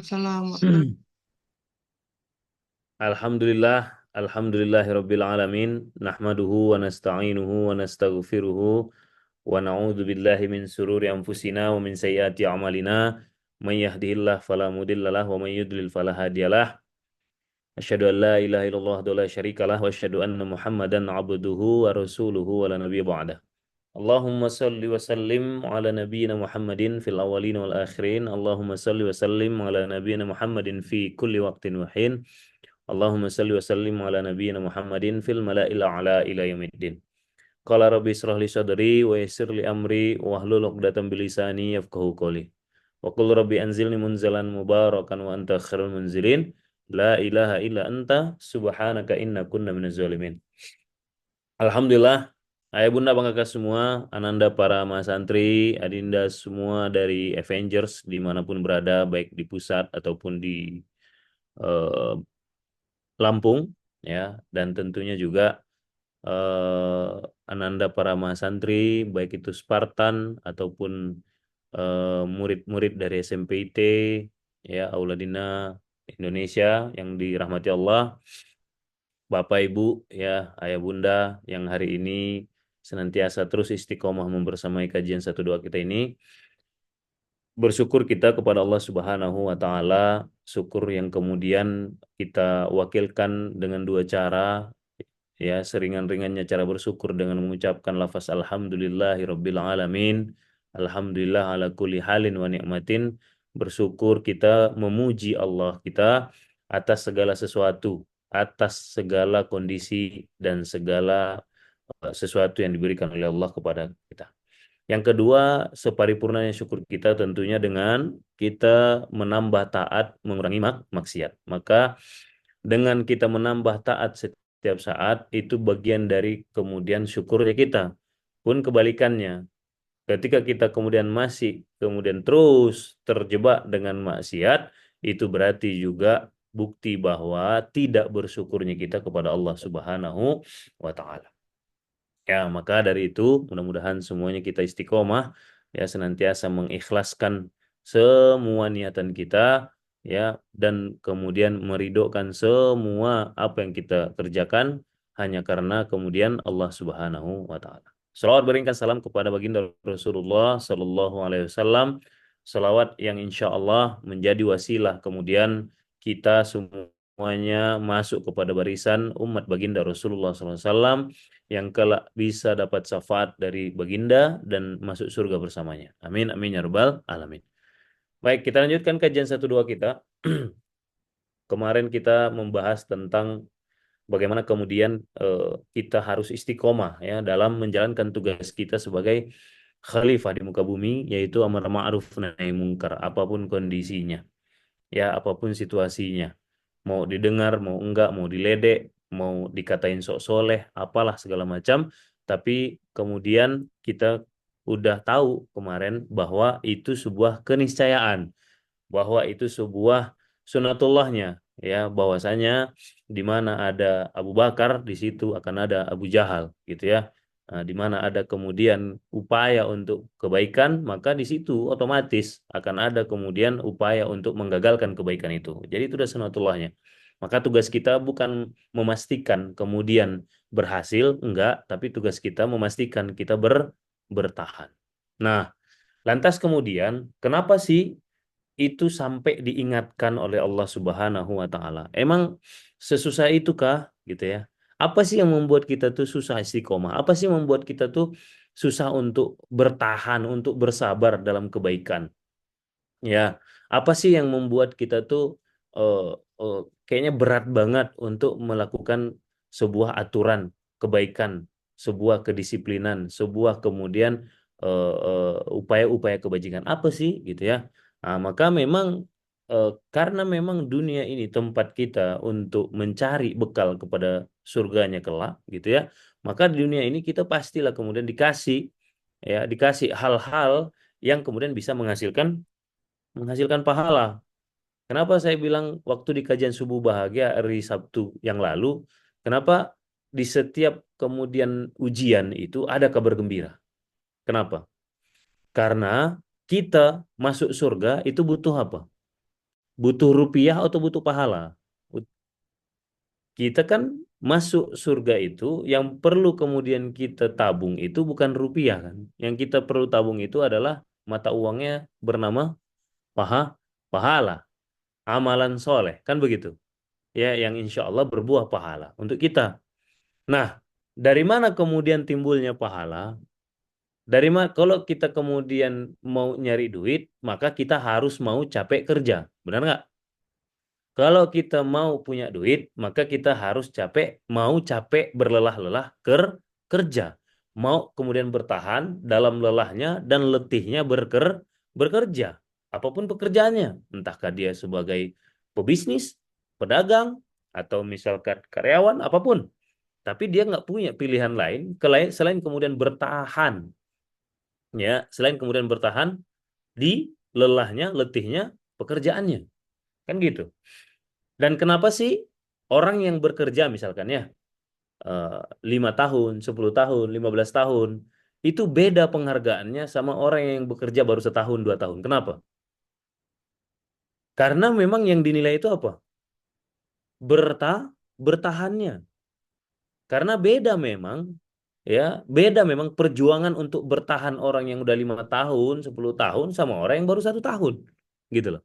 Waalaikumsalam. Alhamdulillah, alhamdulillahirabbil alamin, nahmaduhu wa nasta'inuhu wa nastaghfiruhu wa na'udzu billahi min sururi anfusina wa min sayyiati a'malina. May yahdihillahu fala mudhillalah wa may yudlil fala hadiyalah. Asyhadu an la ilaha illallah wa la syarikalah wa asyhadu anna Muhammadan 'abduhu wa rasuluhu wa la nabiyya ba'dah. Allahumma salli wa sallim ala nabiyyina Muhammadin fil awwalin wal akhirin. Allahumma salli wa sallim ala nabiyyina Muhammadin fi kulli waqtin wa hin. Allahumma salli wa sallim ala nabiyyina Muhammadin fil mala'il a'la ila yaumiddin. Qala rabbi israh li sadri wa yassir li amri wa hlul 'uqdatam bi lisani yafqahu qawli. Wa qul rabbi anzilni munzalan mubarakan wa anta khairul munzilin. La ilaha illa anta subhanaka inna kunna minaz zalimin. Alhamdulillah, ayah bunda bang kakak semua, ananda para mahasantri, adinda semua dari Avengers dimanapun berada, baik di pusat ataupun di eh, Lampung, ya, dan tentunya juga eh, ananda para mahasantri, baik itu Spartan ataupun murid-murid dari SMPIT, ya, Auladina Indonesia yang dirahmati Allah. Bapak Ibu, ya, Ayah Bunda yang hari ini senantiasa terus istiqomah membersamai kajian 1 2 kita ini. Bersyukur kita kepada Allah Subhanahu wa taala, syukur yang kemudian kita wakilkan dengan dua cara, ya, seringan-ringannya cara bersyukur dengan mengucapkan lafaz alhamdulillahirabbil alamin, alhamdulillah ala kulli halin wa ni'matin. Bersyukur kita memuji Allah kita atas segala sesuatu, atas segala kondisi dan segala sesuatu yang diberikan oleh Allah kepada kita. Yang kedua, separipurnanya syukur kita tentunya dengan kita menambah taat, mengurangi maksiat. Maka dengan kita menambah taat setiap saat, itu bagian dari kemudian syukurnya kita. Pun kebalikannya, ketika kita kemudian masih kemudian terus terjebak dengan maksiat, itu berarti juga bukti bahwa tidak bersyukurnya kita kepada Allah Subhanahu wa taala. Ya, maka dari itu mudah-mudahan semuanya kita istiqomah, ya, senantiasa mengikhlaskan semua niatan kita, ya, dan kemudian meridhokan semua apa yang kita kerjakan hanya karena kemudian Allah Subhanahu wa taala. Selawat beringkat salam kepada baginda Rasulullah sallallahu alaihi wasallam, selawat yang insya Allah menjadi wasilah kemudian kita semuanya masuk kepada barisan umat baginda Rasulullah sallallahu alaihi wasallam yang kelak bisa dapat syafaat dari baginda dan masuk surga bersamanya. Amin, amin ya rabbal alamin. Baik, kita lanjutkan kajian 1 2 kita. Kemarin kita membahas tentang bagaimana kemudian kita harus istiqomah, ya, dalam menjalankan tugas kita sebagai khalifah di muka bumi, yaitu amar ma'ruf nahi mungkar, apapun kondisinya, ya, apapun situasinya. Mau didengar, mau enggak, mau diledek, mau dikatain sok soleh, apalah segala macam. Tapi kemudian kita udah tahu kemarin bahwa itu sebuah keniscayaan, bahwa itu sebuah sunatullahnya, ya, bahwasanya di mana ada Abu Bakar di situ akan ada Abu Jahal, gitu ya. Nah, di mana ada kemudian upaya untuk kebaikan, maka di situ otomatis akan ada kemudian upaya untuk menggagalkan kebaikan itu. Jadi itu udah sunatullahnya. Maka tugas kita bukan memastikan kemudian berhasil, enggak, tapi tugas kita memastikan kita bertahan. Nah, lantas kemudian kenapa sih itu sampai diingatkan oleh Allah Subhanahu wa taala? Emang sesusah itukah, gitu ya? Apa sih yang membuat kita tuh susah istiqomah? Apa sih yang membuat kita tuh susah untuk bertahan, untuk bersabar dalam kebaikan? Ya, apa sih yang membuat kita tuh eh, eh, kayaknya berat banget untuk melakukan sebuah aturan kebaikan, sebuah kedisiplinan, sebuah kemudian upaya-upaya kebajikan? Apa sih, gitu ya? Nah, maka memang karena memang dunia ini tempat kita untuk mencari bekal kepada surganya kelak, gitu ya. Maka di dunia ini kita pastilah kemudian dikasih, ya, dikasih hal-hal yang kemudian bisa menghasilkan pahala. Kenapa saya bilang waktu di kajian subuh bahagia hari Sabtu yang lalu, kenapa di setiap kemudian ujian itu ada kabar gembira? Kenapa? Karena kita masuk surga itu butuh apa? Butuh rupiah atau butuh pahala? Kita kan masuk surga itu yang perlu kemudian kita tabung itu bukan rupiah kan. Yang kita perlu tabung itu adalah mata uangnya bernama paha, pahala, amalan soleh, kan begitu. Ya, yang insya Allah berbuah pahala untuk kita. Nah, dari mana kemudian timbulnya pahala? Dari mana kalau kita kemudian mau nyari duit, maka kita harus mau capek kerja. Benar nggak? Kalau kita mau punya duit, maka kita harus mau capek berlelah-lelah kerja. Mau kemudian bertahan dalam lelahnya dan letihnya bekerja. Apapun pekerjaannya. Entahkah dia sebagai pebisnis, pedagang, atau misalkan karyawan, apapun. Tapi dia nggak punya pilihan lain selain kemudian bertahan. Ya, selain kemudian bertahan di lelahnya, letihnya, pekerjaannya. Kan gitu. Dan kenapa sih orang yang bekerja misalkan ya eh, 5 tahun, 10 tahun, 15 tahun itu beda penghargaannya sama orang yang bekerja baru setahun 2 tahun. Kenapa? Karena memang yang dinilai itu apa? Bertahannya. Karena beda memang ya beda memang perjuangan untuk bertahan orang yang udah 5 tahun, 10 tahun sama orang yang baru 1 tahun gitu loh.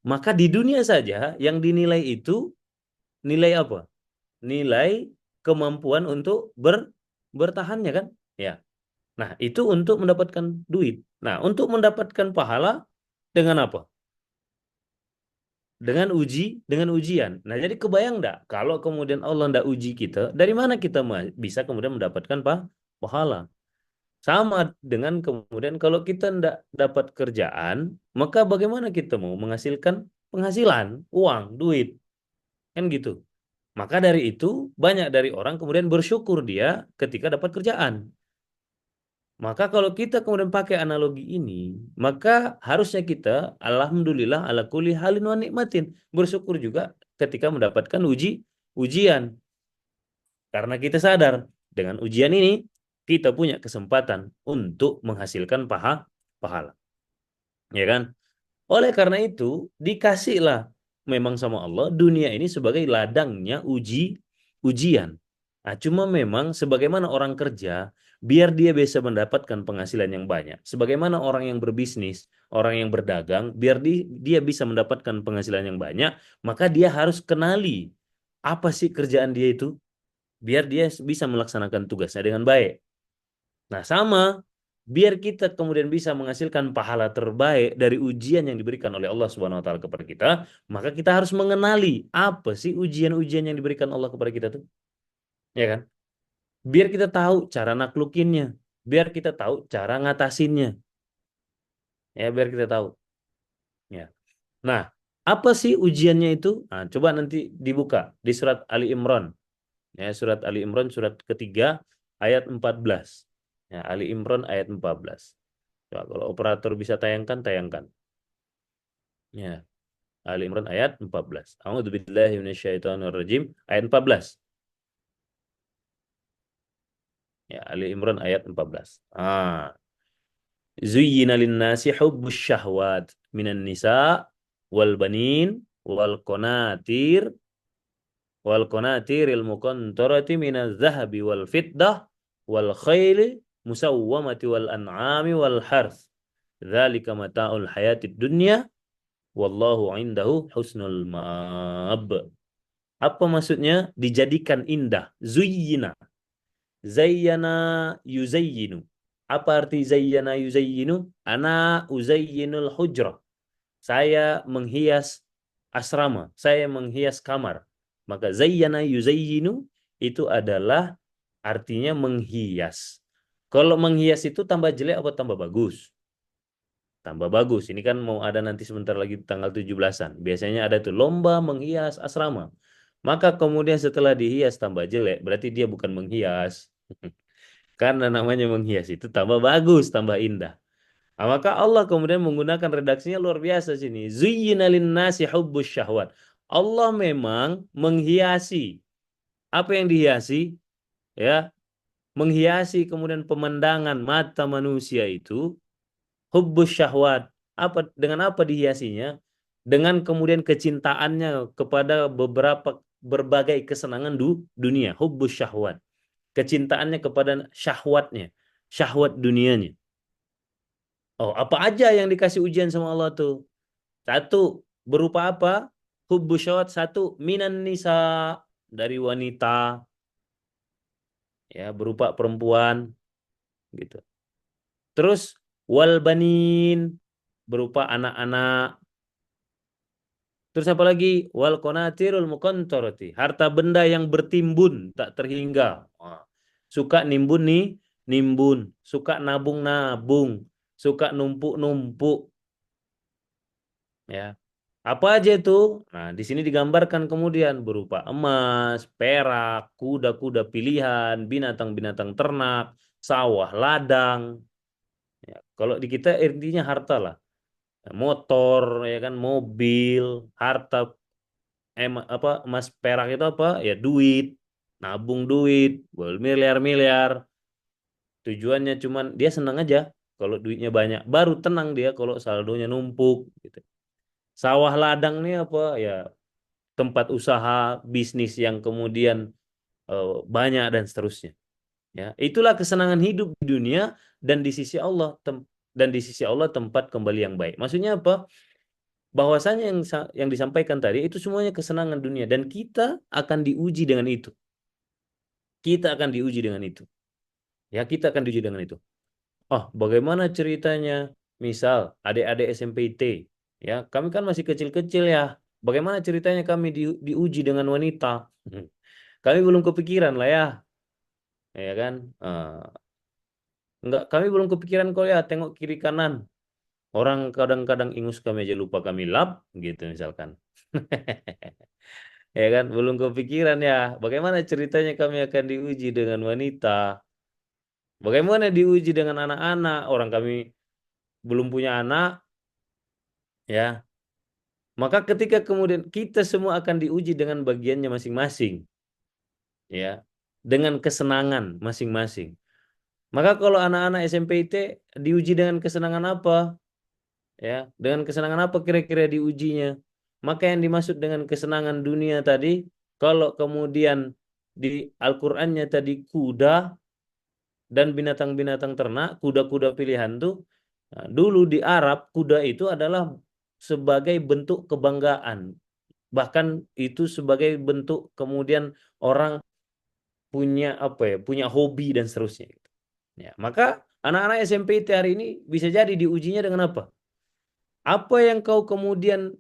Maka di dunia saja yang dinilai itu nilai apa? Nilai kemampuan untuk bertahannya kan? Ya. Nah, itu untuk mendapatkan duit. Nah, untuk mendapatkan pahala dengan apa? Dengan ujian. Nah, jadi kebayang enggak kalau kemudian Allah enggak uji kita, dari mana kita bisa kemudian mendapatkan pahala? Sama dengan kemudian kalau kita enggak dapat kerjaan, maka bagaimana kita mau menghasilkan penghasilan, uang, duit, kan gitu. Maka dari itu, banyak dari orang kemudian bersyukur dia ketika dapat kerjaan. Maka kalau kita kemudian pakai analogi ini, maka harusnya kita, alhamdulillah ala kulli halin wa nikmatin, bersyukur juga ketika mendapatkan ujian. Karena kita sadar, dengan ujian ini, kita punya kesempatan untuk menghasilkan pahala. Ya kan? Oleh karena itu, dikasihlah memang sama Allah dunia ini sebagai ladangnya ujian. Nah, cuma memang sebagaimana orang kerja, biar dia bisa mendapatkan penghasilan yang banyak. Sebagaimana orang yang berbisnis, orang yang berdagang, biar dia bisa mendapatkan penghasilan yang banyak, maka dia harus kenali apa sih kerjaan dia itu, biar dia bisa melaksanakan tugasnya dengan baik. Nah, sama, biar kita kemudian bisa menghasilkan pahala terbaik dari ujian yang diberikan oleh Allah Subhanahu wa taala kepada kita, maka kita harus mengenali apa sih ujian-ujian yang diberikan Allah kepada kita tuh, ya kan? Biar kita tahu cara naklukinnya, biar kita tahu cara ngatasinnya, ya biar kita tahu, ya. Nah, apa sih ujiannya itu? Nah, coba nanti dibuka di surat Ali Imran, ya surat Ali Imran surat ketiga ayat 14. Ya, Ali Imran ayat 14. Coba kalau operator bisa tayangkan, tayangkan. Ya, Ali Imran ayat 14. A'udzubillahi minasyaitonirrajim ayat 14. Ya, Ali Imran ayat 14. Zuyyina lin-nasi hubbus syahwat minan nisa wal banin wal qanatiril muqantarati minaz zahabi wal fiddah wal khayli musawwamati wal an'ami wal harth. Dzalika mata'ul hayatid dunya wallahu indahu husnul ma'ab. Apa maksudnya? Dijadikan indah. Zuyyina. Zayyana yuzayyinu. Apa arti zayyana yuzayyinu? Ana uzayyinul hujrah. Saya menghias asrama. Saya menghias kamar. Maka zayyana yuzayyinu itu adalah artinya menghias. Kalau menghias itu tambah jelek apa tambah bagus? Tambah bagus. Ini kan mau ada nanti sebentar lagi tanggal 17-an. Biasanya ada tuh lomba menghias asrama. Maka kemudian setelah dihias tambah jelek, berarti dia bukan menghias. Karena namanya menghias itu tambah bagus, tambah indah. Nah, maka Allah kemudian menggunakan redaksinya luar biasa sini. Zuyyina lin-nasi hubbus syahwat. Allah memang menghiasi. Apa yang dihiasi? Ya, menghiasi kemudian pemandangan mata manusia itu hubbus syahwat. Apa dengan apa dihiasinya? dengan kemudian kecintaannya kepada berbagai kesenangan dunia, hubbus syahwat, kecintaannya kepada syahwatnya, syahwat dunianya. Oh, apa aja yang dikasih ujian sama Allah tuh? Satu, berupa apa? Hubbus syahwat, satu, minan nisa, dari wanita, ya, berupa perempuan gitu. Terus wal banin, berupa anak-anak. Terus apa lagi? Wal qanatirul muqantarati, harta benda yang bertimbun tak terhingga. Wah, suka nimbun nih, nimbun, suka nabung-nabung, suka numpuk-numpuk, ya. Apa aja itu? Nah, di sini digambarkan kemudian berupa emas, perak, kuda-kuda pilihan, binatang-binatang ternak, sawah, ladang. Ya, kalau di kita intinya harta lah, motor, ya kan, mobil, harta, apa, emas perak itu apa? Ya duit, nabung duit, miliar-miliar. Tujuannya cuman dia senang aja kalau duitnya banyak, baru tenang dia kalau saldonya numpuk gitu. Sawah ladang nih apa? Ya tempat usaha, bisnis yang kemudian banyak dan seterusnya. Ya, itulah kesenangan hidup di dunia dan di sisi Allah dan di sisi Allah tempat kembali yang baik. Maksudnya apa? Bahwasanya yang disampaikan tadi itu semuanya kesenangan dunia dan kita akan diuji dengan itu. Kita akan diuji dengan itu. Ya, kita akan diuji dengan itu. Oh, bagaimana ceritanya? Misal adik-adik SMPT, ya, kami kan masih kecil-kecil ya. Bagaimana ceritanya kami diuji dengan wanita? Kami belum kepikiran lah ya, ya kan? Enggak, kami belum kepikiran kok ya. Tengok kiri kanan. Orang kadang-kadang ingus kami aja lupa kami lap, gitu misalkan. Ya kan, belum kepikiran ya. Bagaimana ceritanya kami akan diuji dengan wanita? Bagaimana diuji dengan anak-anak? Orang kami belum punya anak, ya. Maka ketika kemudian kita semua akan diuji dengan bagiannya masing-masing, ya, dengan kesenangan masing-masing. Maka kalau anak-anak SMP IT diuji dengan kesenangan apa? Ya, dengan kesenangan apa kira-kira diujinya? Maka yang dimaksud dengan kesenangan dunia tadi, kalau kemudian di Al-Qur'annya tadi kuda dan binatang-binatang ternak, kuda-kuda pilihan tuh, nah, dulu di Arab kuda itu adalah sebagai bentuk kebanggaan. Bahkan itu sebagai bentuk kemudian orang punya apa ya, punya hobi dan seterusnya gitu. Ya, maka anak-anak SMP IT hari ini bisa jadi diujinya dengan apa? Apa yang kau kemudian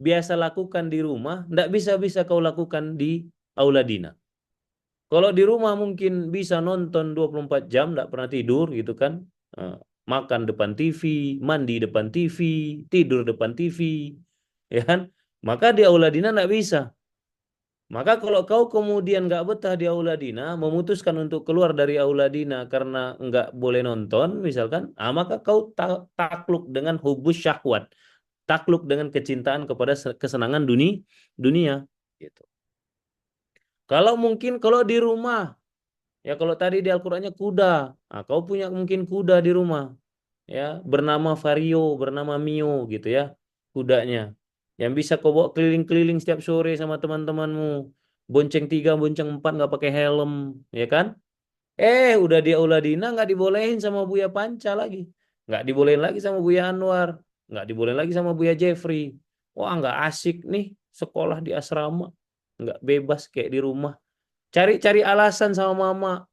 biasa lakukan di rumah, tidak bisa kau lakukan di aula dina. Kalau di rumah mungkin bisa nonton 24 jam, tidak pernah tidur gitu kan. Eh, Makan depan TV, mandi depan TV, tidur depan TV, ya kan? Maka di aula dina tidak bisa. Maka kalau kau kemudian nggak betah di aula dina, memutuskan untuk keluar dari aula dina karena nggak boleh nonton, misalkan, maka kau takluk dengan hubus syahwat, takluk dengan kecintaan kepada kesenangan dunia, gitu. Kalau mungkin kalau di rumah, ya kalau tadi di Al-Qur'annya kuda, nah, kau punya mungkin kuda di rumah, ya, bernama Vario, bernama Mio gitu ya, kudanya. Yang bisa kau bawa keliling-keliling setiap sore sama teman-temanmu. Bonceng tiga, bonceng empat nggak pakai helm, ya kan? Udah dia Uladina nggak dibolehin sama Buya Panca lagi, nggak dibolehin lagi sama Buya Anwar, nggak dibolehin lagi sama Buya Jeffrey. Wah, nggak asik nih sekolah di asrama, nggak bebas kayak di rumah. Cari-cari alasan sama mama,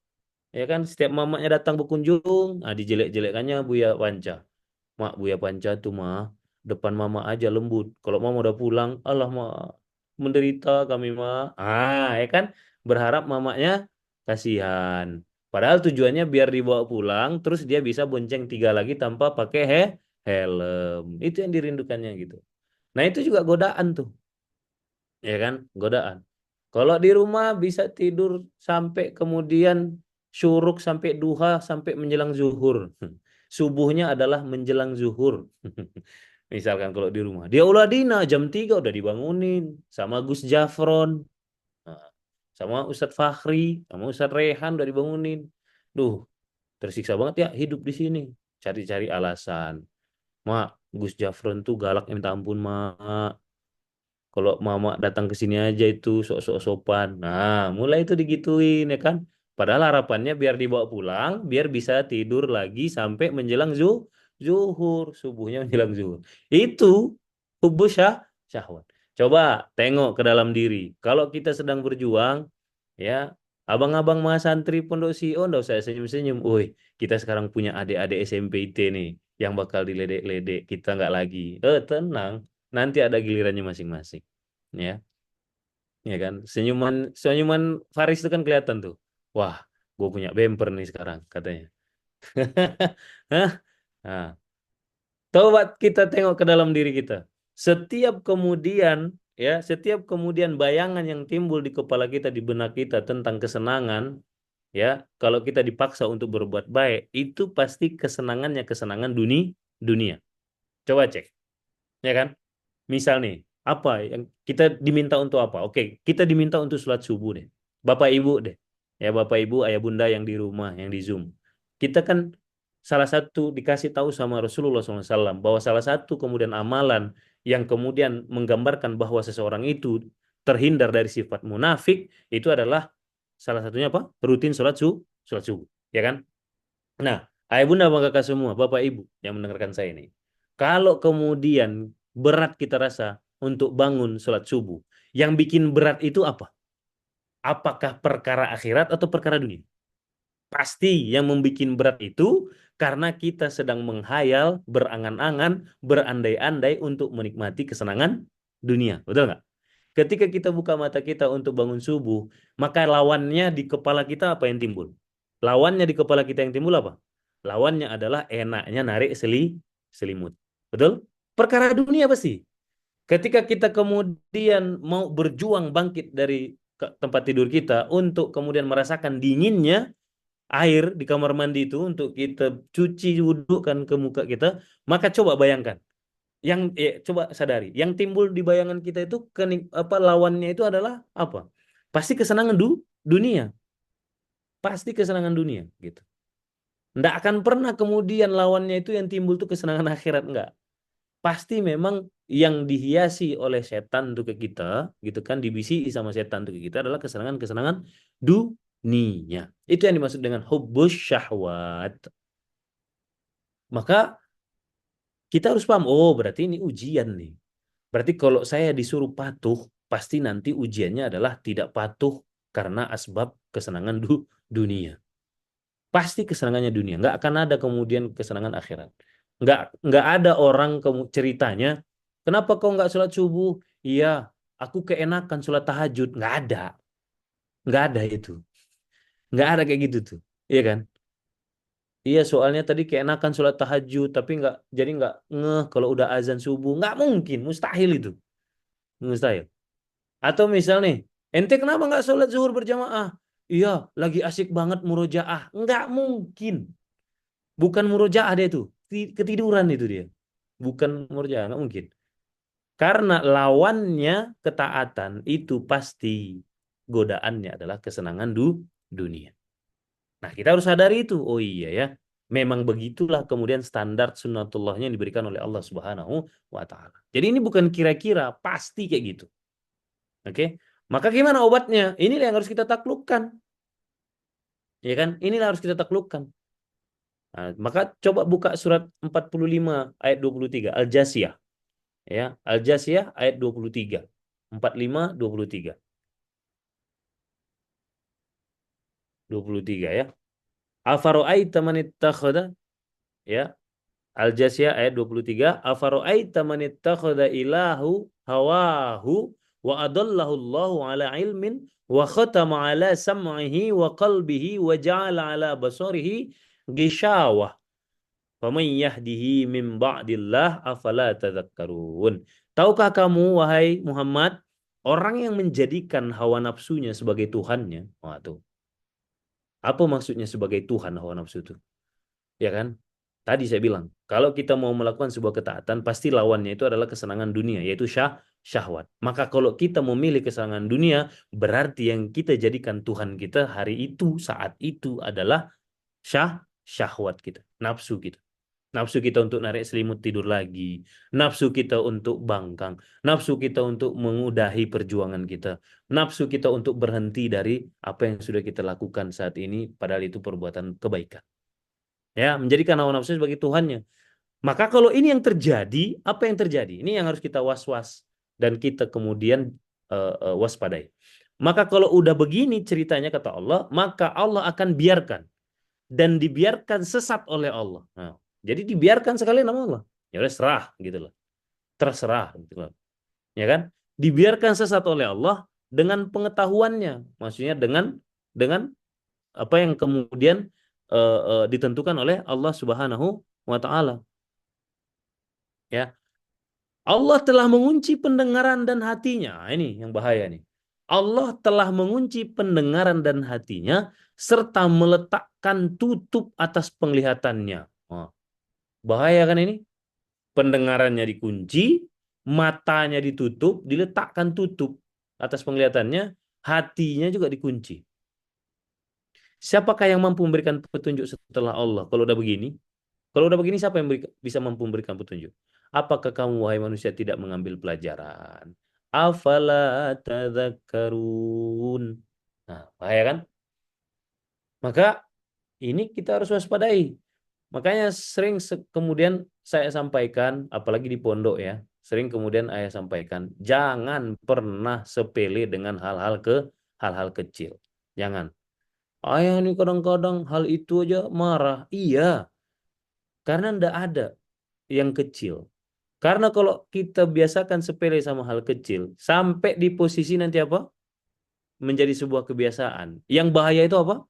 ya kan? Setiap mamanya datang berkunjung, dijelek-jelekannya Buya Panca. Mak, Buya Panca tuh mah depan mama aja lembut. Kalau mama udah pulang, Allah mah menderita kami mah. Ya kan? Berharap mamanya kasihan. Padahal tujuannya biar dibawa pulang, terus dia bisa bonceng tiga lagi tanpa pakai helm. Itu yang dirindukannya gitu. Nah itu juga godaan tuh, ya kan? Godaan. Kalau di rumah bisa tidur sampai kemudian syuruk sampai duha sampai menjelang zuhur. Subuhnya adalah menjelang zuhur. Misalkan kalau di rumah. Dia ulah dina jam 3 udah dibangunin sama Gus Jafron, nah, sama Ustadz Fakhri, sama Ustadz Rehan udah dibangunin. Duh, tersiksa banget ya hidup di sini. Cari-cari alasan. Mak, Gus Jafron tuh galak minta ampun, Mak. Kalau mama datang ke sini aja itu sok-sok sopan. Nah, mulai itu digituin ya kan. Padahal harapannya biar dibawa pulang, biar bisa tidur lagi sampai menjelang zuhur, subuhnya menjelang zuhur. Itu hubbu syahwat. Coba tengok ke dalam diri. Kalau kita sedang berjuang, ya, abang-abang mahasantri santri pondok Sion, nggak usah senyum-senyum. Woi, kita sekarang punya adik-adik SMP IT nih, yang bakal diledek-ledek. Kita nggak lagi. Tenang, nanti ada gilirannya masing-masing, ya, ya kan, senyuman senyuman Faris itu kan kelihatan tuh, wah, gue punya bemper nih sekarang katanya. Hah? Nah, coba kita tengok ke dalam diri kita, setiap kemudian, ya, setiap kemudian bayangan yang timbul di kepala kita, di benak kita tentang kesenangan, ya, kalau kita dipaksa untuk berbuat baik, itu pasti kesenangannya kesenangan dunia. Coba cek, ya kan. Misal nih, apa yang kita diminta untuk apa? Oke, kita diminta untuk sholat subuh deh. Bapak Ibu deh. Ya, Bapak Ibu, Ayah Bunda yang di rumah, yang di Zoom. Kita kan salah satu dikasih tahu sama Rasulullah SAW bahwa salah satu kemudian amalan yang kemudian menggambarkan bahwa seseorang itu terhindar dari sifat munafik itu adalah salah satunya apa? Rutin sholat subuh, ya kan? Nah, ayah bunda bang kakak semua, bapak ibu yang mendengarkan saya ini. Kalau kemudian berat kita rasa untuk bangun sholat subuh, yang bikin berat itu apa? Apakah perkara akhirat atau perkara dunia? Pasti yang membuat berat itu karena kita sedang menghayal, berangan-angan, berandai-andai untuk menikmati kesenangan dunia. Betul nggak? Ketika kita buka mata kita untuk bangun subuh, maka lawannya di kepala kita apa yang timbul? Lawannya di kepala kita yang timbul apa? Lawannya adalah enaknya narik selimut. Betul? Perkara dunia pasti. Ketika kita kemudian mau berjuang bangkit dari tempat tidur kita untuk kemudian merasakan dinginnya air di kamar mandi itu untuk kita cuci wudhu kan ke muka kita, maka coba bayangkan yang coba sadari, yang timbul di bayangan kita itu apa lawannya itu adalah apa? Pasti kesenangan dunia, pasti kesenangan dunia gitu. Nggak akan pernah kemudian lawannya itu yang timbul tuh kesenangan akhirat, enggak. Pasti memang yang dihiasi oleh setan tuh ke kita, gitu kan, dibisiki sama setan tuh ke kita adalah kesenangan-kesenangan dunia. Itu yang dimaksud dengan hubbus syahwat. Maka kita harus paham, oh berarti ini ujian nih. Berarti kalau saya disuruh patuh, pasti nanti ujiannya adalah tidak patuh karena asbab kesenangan dunia. Pasti kesenangannya dunia. Nggak akan ada kemudian kesenangan akhirat. Nggak ada orang ceritanya, kenapa kau nggak sholat subuh? Iya, aku keenakan sholat tahajud. Nggak ada. Nggak ada itu. Nggak ada kayak gitu tuh. Iya kan? Iya, soalnya tadi keenakan sholat tahajud, tapi nggak ngeh kalau udah azan subuh. Nggak mungkin, mustahil itu. Mustahil. Atau misal nih, ente kenapa nggak sholat zuhur berjamaah? Iya, lagi asik banget murojaah. Nggak mungkin. Bukan murojaah dia itu. Ketiduran itu dia. Bukan murojaah, nggak mungkin. Karena lawannya ketaatan itu pasti godaannya adalah kesenangan dunia. Nah, kita harus sadari itu. Oh iya ya. Memang begitulah kemudian standar sunnatullahnya yang diberikan oleh Allah Subhanahu wa taala. Jadi ini bukan kira-kira, pasti kayak gitu. Oke? Maka gimana obatnya? Inilah yang harus kita taklukkan. Ya kan? Inilah harus kita taklukkan. Nah, maka coba buka surat 45 ayat 23 Al-Jasiyah, ya. Al-Jasiyah ayat 23. 45 23. 23 ya. Afaro'aita man ittakhadha, ya. Al-Jasiyah ayat 23. Afaro'aita man ittakhadha ilahu hawahu wa adallahu Allahu ala ilmin wa khatama ala sam'ihi wa qalbihi wa ja'ala ala basarihi gishawah. Faman yahdihi min ba'dillah afala tadhakkarun. Tahukah kamu wahai Muhammad, orang yang menjadikan hawa nafsunya sebagai tuhannya? Waduh. Apa maksudnya sebagai tuhan hawa nafsu itu? Ya kan? Tadi saya bilang, kalau kita mau melakukan sebuah ketaatan, pasti lawannya itu adalah kesenangan dunia, yaitu syahwat. Maka kalau kita memilih kesenangan dunia, berarti yang kita jadikan Tuhan kita hari itu, saat itu adalah syahwat kita, nafsu kita. Nafsu kita untuk narik selimut tidur lagi. Nafsu kita untuk bangkang. Nafsu kita untuk mengudahi perjuangan kita. Nafsu kita untuk berhenti dari apa yang sudah kita lakukan saat ini, padahal itu perbuatan kebaikan. Ya, menjadikan hawa nafsu sebagai Tuhannya. Maka kalau ini yang terjadi, apa yang terjadi? Ini yang harus kita was-was dan kita kemudian waspadai. Maka kalau udah begini ceritanya kata Allah, maka Allah akan biarkan dan dibiarkan sesat oleh Allah. Nah, jadi dibiarkan sekali nama Allah. Ya udah serah gitu loh. Terserah gitu loh. Ya kan? Dibiarkan sesat oleh Allah dengan pengetahuannya. Maksudnya dengan apa yang kemudian ditentukan oleh Allah Subhanahu wa taala. Ya. Allah telah mengunci pendengaran dan hatinya. Nah, ini yang bahaya nih. Allah telah mengunci pendengaran dan hatinya serta meletakkan tutup atas penglihatannya. Oh, bahaya kan ini? Pendengarannya dikunci, matanya ditutup, diletakkan tutup atas penglihatannya, hatinya juga dikunci. Siapakah yang mampu memberikan petunjuk setelah Allah? Kalau udah begini, siapa yang bisa mampu memberikan petunjuk? Apakah kamu, wahai manusia, tidak mengambil pelajaran? Afala tadzakkarun. Nah, bahaya kan? Maka ini kita harus waspadai. Makanya sering kemudian saya sampaikan, apalagi di pondok ya, sering kemudian saya sampaikan, jangan pernah sepele dengan hal-hal kecil. Jangan. Ayah ini kadang-kadang hal itu aja marah. Iya, karena ndak ada yang kecil. Karena kalau kita biasakan sepele sama hal kecil, sampai di posisi nanti apa? Menjadi sebuah kebiasaan. Yang bahaya itu apa?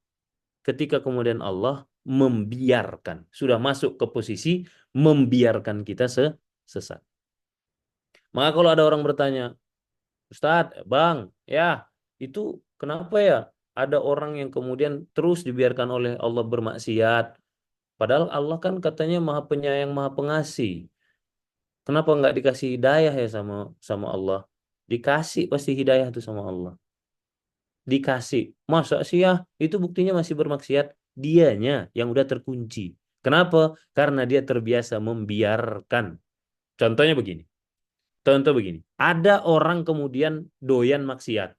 Ketika kemudian Allah membiarkan, sudah masuk ke posisi membiarkan kita sesat. Maka kalau ada orang bertanya, Ustadz, Bang, ya itu kenapa ya ada orang yang kemudian terus dibiarkan oleh Allah bermaksiat? Padahal Allah kan katanya Maha Penyayang, Maha Pengasih. Kenapa nggak dikasih hidayah ya sama sama Allah? Dikasih pasti hidayah itu sama Allah. Dikasih. Masa sih ya? Itu buktinya masih bermaksiat. Dianya yang udah terkunci. Kenapa? Karena dia terbiasa membiarkan. Contohnya begini. Contoh begini. Ada orang kemudian doyan maksiat.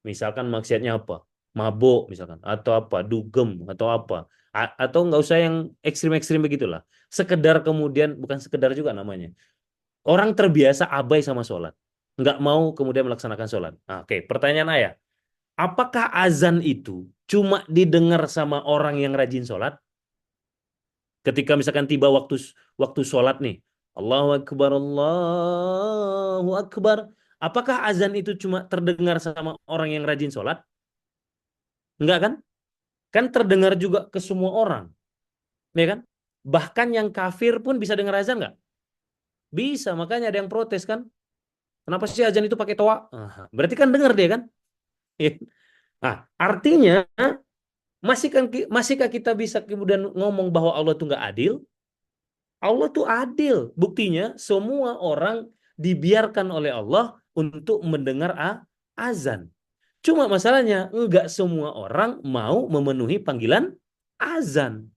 Misalkan maksiatnya apa? Mabuk misalkan. Atau apa? Dugem. Atau apa. Atau nggak usah yang ekstrim-ekstrim begitulah. Sekedar kemudian, bukan sekedar juga namanya. Orang terbiasa abai sama sholat. Nggak mau kemudian melaksanakan sholat. Nah, oke, pertanyaan ayah. Apakah azan itu cuma didengar sama orang yang rajin sholat? Ketika misalkan tiba waktu waktu sholat nih, Allahu Akbar, Allahu Akbar. Apakah azan itu cuma terdengar sama orang yang rajin sholat? Enggak kan? Kan terdengar juga ke semua orang, ya kan? Bahkan yang kafir pun bisa dengar azan nggak? Bisa, makanya ada yang protes kan? Kenapa sih azan itu pakai toa? Berarti kan dengar dia kan? Nah, artinya masihkah kita bisa kemudian ngomong bahwa Allah itu nggak adil? Allah tuh adil. Buktinya semua orang dibiarkan oleh Allah untuk mendengar azan. Cuma masalahnya enggak semua orang mau memenuhi panggilan azan.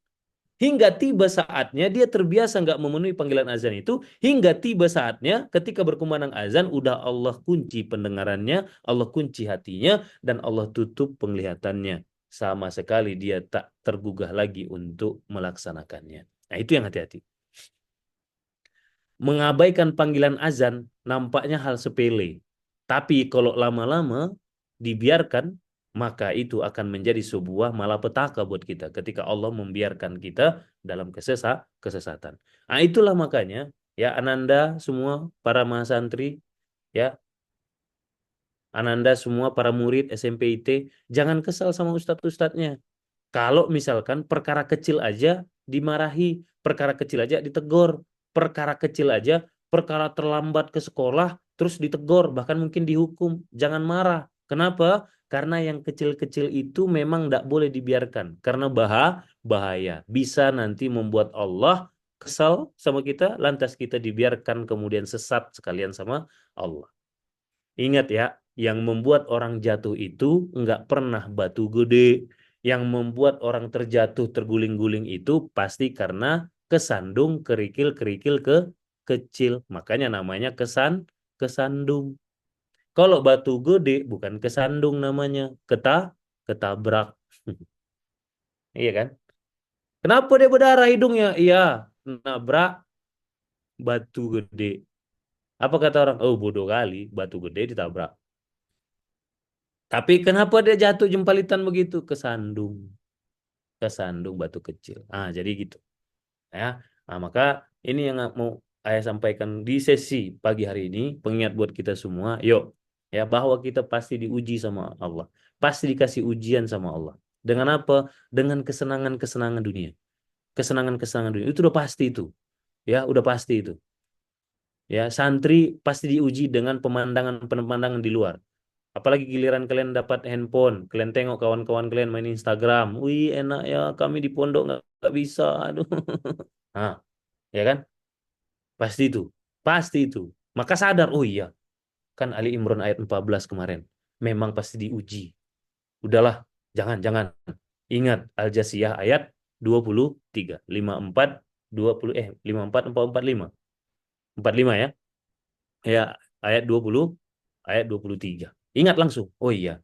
Hingga tiba saatnya dia terbiasa nggak memenuhi panggilan azan itu. Hingga tiba saatnya ketika berkumandang azan udah Allah kunci pendengarannya, Allah kunci hatinya, dan Allah tutup penglihatannya. Sama sekali dia tak tergugah lagi untuk melaksanakannya. Nah itu yang hati-hati. Mengabaikan panggilan azan nampaknya hal sepele. Tapi kalau lama-lama dibiarkan, maka itu akan menjadi sebuah malapetaka buat kita ketika Allah membiarkan kita dalam kesesatan. Nah, itulah makanya ya Ananda semua para mahasantri, ya Ananda semua para murid SMP IT, jangan kesal sama ustadz-ustadznya. Kalau misalkan perkara kecil aja dimarahi, perkara kecil aja ditegur, perkara kecil aja, perkara terlambat ke sekolah, terus ditegur, bahkan mungkin dihukum. Jangan marah. Kenapa? Karena yang kecil-kecil itu memang tidak boleh dibiarkan. Karena bahaya. Bisa nanti membuat Allah kesal sama kita, lantas kita dibiarkan kemudian sesat sekalian sama Allah. Ingat ya, yang membuat orang jatuh itu nggak pernah batu gede. Yang membuat orang terjatuh terguling-guling itu pasti karena kesandung kerikil-kerikil kecil. Makanya namanya kesandung. Kalau batu gede bukan kesandung namanya, ketabrak. Iya kan? Kenapa dia berdarah hidungnya? Iya, nabrak batu gede. Apa kata orang? Oh, bodoh kali, batu gede ditabrak. Tapi kenapa dia jatuh jempalitan begitu? Kesandung batu kecil. Ah, jadi gitu. Ya. Nah, maka ini yang mau saya sampaikan di sesi pagi hari ini, pengingat buat kita semua, yuk, ya, bahwa kita pasti diuji sama Allah, pasti dikasih ujian sama Allah. Dengan apa? Dengan kesenangan-kesenangan dunia. Kesenangan-kesenangan dunia itu udah pasti itu, ya, udah pasti itu. Ya, santri pasti diuji dengan pemandangan-pemandangan di luar. Apalagi giliran kalian dapat handphone, kalian tengok kawan-kawan kalian main Instagram, wih enak ya, kami di pondok nggak bisa, aduh. Nah, ya kan? Pasti itu. Pasti itu. Maka sadar, oh iya, kan Ali Imran ayat 14 kemarin. Memang pasti diuji. Udahlah, jangan. Ingat Al-Jasiyah ayat 23. 54, 20, 54, 445. 45 ya. Ya, ayat 20, ayat 23. Ingat langsung. Oh iya,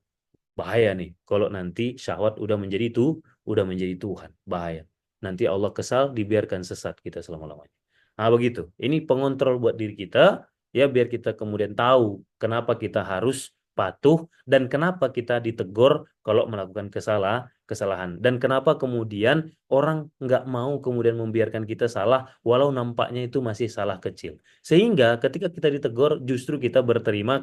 bahaya nih kalau nanti syahwat udah menjadi Tuhan. Bahaya. Nanti Allah kesal, dibiarkan sesat kita selama-lamanya. Nah, begitu. Ini pengontrol buat diri kita, ya, biar kita kemudian tahu kenapa kita harus patuh dan kenapa kita ditegur kalau melakukan kesalahan. Dan kenapa kemudian orang nggak mau kemudian membiarkan kita salah walau nampaknya itu masih salah kecil. Sehingga ketika kita ditegur justru kita berterima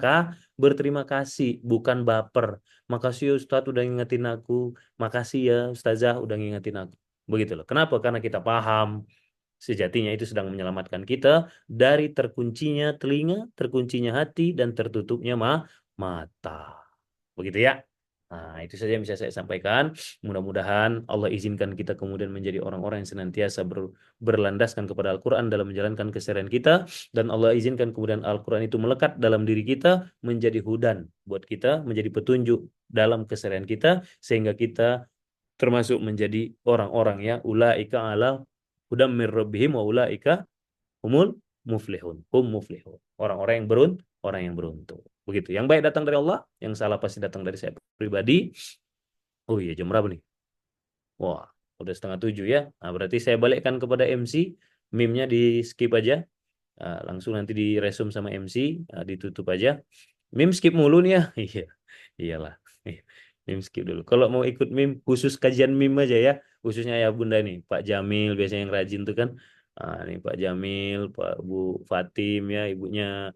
kasih, bukan baper. Makasih ya Ustadz udah ngingetin aku. Makasih ya Ustazah udah ngingetin aku. Begitu loh. Kenapa? Karena kita paham sejatinya itu sedang menyelamatkan kita dari terkuncinya telinga, terkuncinya hati, dan tertutupnya mata. Begitu ya. Nah, itu saja yang bisa saya sampaikan. Mudah-mudahan Allah izinkan kita kemudian menjadi orang-orang yang senantiasa berlandaskan kepada Al-Quran dalam menjalankan keseharian kita. Dan Allah izinkan kemudian Al-Quran itu melekat dalam diri kita, menjadi hudan buat kita, menjadi petunjuk dalam keseharian kita, sehingga kita termasuk menjadi orang-orang ya ulaika ala hudam mir rabbihim wa ulaika humul muflihun. Orang-orang yang orang yang beruntung. Begitu. Yang baik datang dari Allah, yang salah pasti datang dari saya pribadi. Oh iya, jam berapa nih? Wah, udah 6:30 ya. Nah, berarti saya balikkan kepada MC, meme-nya di skip aja. Langsung nanti di resume sama MC, ditutup aja. Meme skip mulu nih ya. Iya, iyalah. Meme skip dulu. Kalau mau ikut meme, khusus kajian meme aja ya. Khususnya ya Bunda nih, Pak Jamil biasanya yang rajin tuh kan. Nih Pak Jamil, Pak Bu Fatim ya, ibunya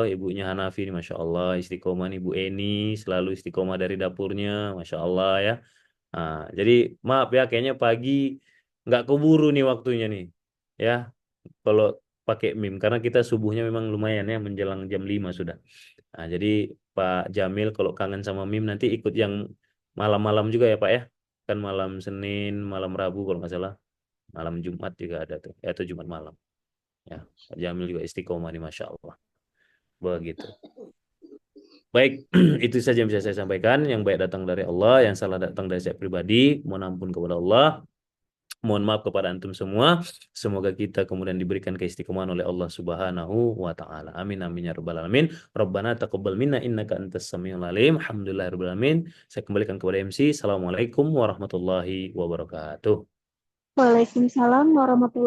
ibunya Hanafi nih, Masya Allah, istiqomah nih Bu Eni, selalu istiqomah dari dapurnya, Masya Allah ya. Jadi maaf ya, kayaknya pagi nggak keburu nih waktunya nih. Ya, kalau pakai meme karena kita subuhnya memang lumayan ya menjelang jam 5 sudah. Nah, jadi Pak Jamil kalau kangen sama meme nanti ikut yang malam-malam juga ya Pak ya. Kan malam Senin, malam Rabu kalau nggak salah. Malam Jumat juga ada tuh. Ya, atau Jumat malam. Ya, Pak Jamil juga istiqomah nih Masya Allah. Begitu. Baik, itu saja yang bisa saya sampaikan. Yang baik datang dari Allah, yang salah datang dari saya pribadi. Mohon ampun kepada Allah. Mohon maaf kepada antum semua. Semoga kita kemudian diberikan keistiqomahan oleh Allah Subhanahu wa taala. Amin amin ya rabbal alamin. Rabbana taqabbal minna innaka antas samiul alim. Alhamdulillahirabbil alamin. Saya kembalikan kepada MC. Assalamualaikum warahmatullahi wabarakatuh. Waalaikumsalam warahmatullahi